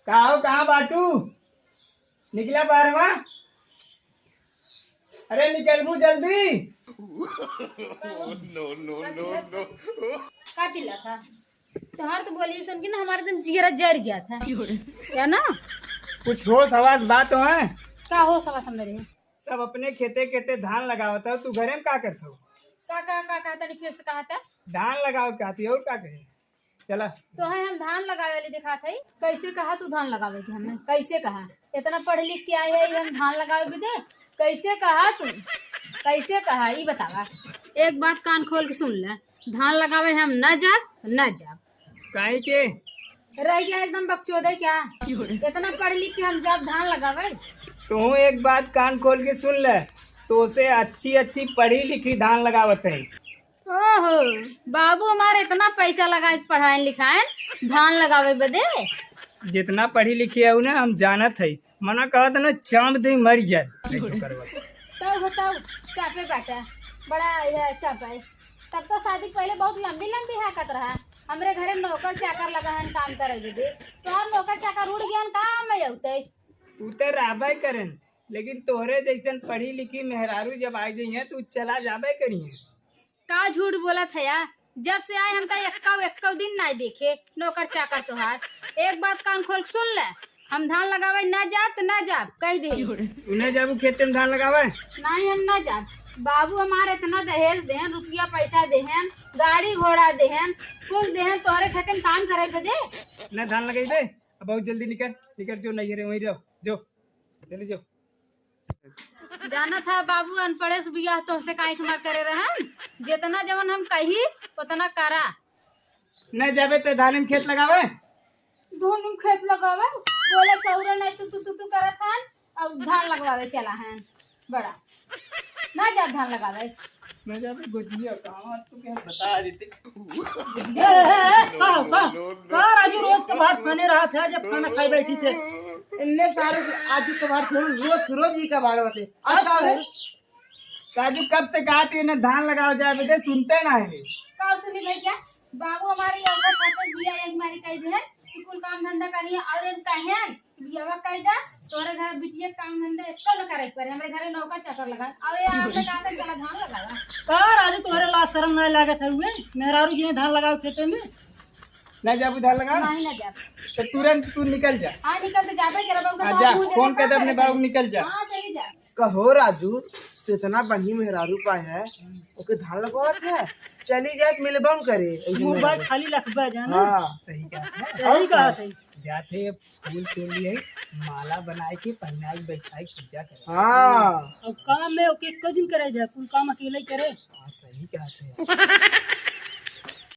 कहाँ बाटू निकला बारवा। अरे निकल मु जल्दी। का चिल्ला था तुम्हार तो बोलिए सुन के ना हमारे दिन जिगरा जर गया था क्या ना। कुछ हो सवास बात हो है। का हो सवा मेरे सब अपने खेते खेते धान लगावत हो, तू घरे में का करत हो। का कहता नहीं फिर से कहा था धान लगाओ कहती और का कहे। चला तो है हम धान लगावे वाली दिखा था कैसे कहा तू धान लगावे थे हमने कैसे कहा इतना पढ़ लिख के आए है हम धान लगावे भी दे कैसे कहा तू कैसे कहा ये बतावा। एक बात कान खोल के सुन ले धान लगावे हम न जाब काहे के रह गया एकदम बकचोदे क्या इतना पढ़ लिख के हम जब धान लगावे। तू एक बात कान खोल के सुन ले, तो उसे अच्छी अच्छी पढ़ी लिखी धान लगावत है। ओहो बाबू हमारे इतना पैसा लगा पढ़ाए लिखाए धान लगावे बदे। जितना पढ़ी लिखी है ना हम जानत है, मना कहत ना चाँद दे मर जाए। तो बताओ चापे बाटा बड़ा यह चापे तब तो शादी पहले बहुत लंबी लंबी हाकत रहा हमरे घरे नौकर चाकर लगा है काम करे दे तो हम नौकर चाकर उड़ गया काम में जाते उतर राबे करन, लेकिन तोहरे जैसन पढ़ी लिखी मेहरारू जब आ जाइए तो चला जाबे करिए। का झूठ बोला था यार जब से आए हम तो एक्का दिन नहीं देखे नौकर चाकर तोहार। एक बात कान खोल सुन ले हम धान लगावे न जा तो न जा कह दे उन्हें जाबू खेते में धान लगावे नहीं हम न जा। बाबू हमारे इतना दहेज देहन रुपया पैसा देहन गाड़ी घोड़ा देहन कुछ देहन तोहरे खेते में काम करे के दे न धान लगाइबे। अब बहुत जल्दी निकल जो नहीं रे वहीं रहो जो जल्दी जो। जाना था बाबू अनपढ़े से बियाह तो से काहे तुम्हार करे रहन जितना जवन हम कही उतना करा। न जाबे तो धान में खेत लगावे धोन खेत लगावे बोले चौरा नहीं तू करत हन अब धान लगवावे चला है बड़ा ना जा धान लगावे न जाबे गुजिया कहां तू क्या बता देते। का राजू रोज के भात खाने रहा था जब खाना खाई बैठी थे इन्ने सारे आज के बाद रोज ही का बाड़ बाटे आज का है काजू कब से कहती है ना धान लगाओ जाए बेटे सुनते ना है। का सुनी भैया बाबू हमारी औरत छापे बिया एक हमारी कह दे है कि कुल काम धंधा करिए और इन कहन बियावा कह जा तोरे घर बिटिया काम धंधा इतना न करे पर हमरे घरे नौकर चाकर लगा और ये आपने कहा था चला धान लगावा। का राजू तुम्हारे लाज शर्म नहीं लागत है हुए मेहरारू जी ने धान लगाओ खेते में न जाबू धान लगा नहीं ना जा तो तुरंत तू निकल जा। हां निकल तो जाबे करे बाबू जा फोन कर दे अपने बाबू निकल जा। हां चली जा कहो राजू तो इतना बढ़ी मेहरारू पाए है ओके धान लगावत है चली जाए मिलबम करे मोबाइल खाली रखबे जाना। हां सही कहा सही कहा सही जाते फूल तोड़ लिए माला बनाए के पहनाई बैठाई पूजा करे। हां अब काम में ओके एक दिन करे जाए कुल काम अकेले ही करे। सही कहा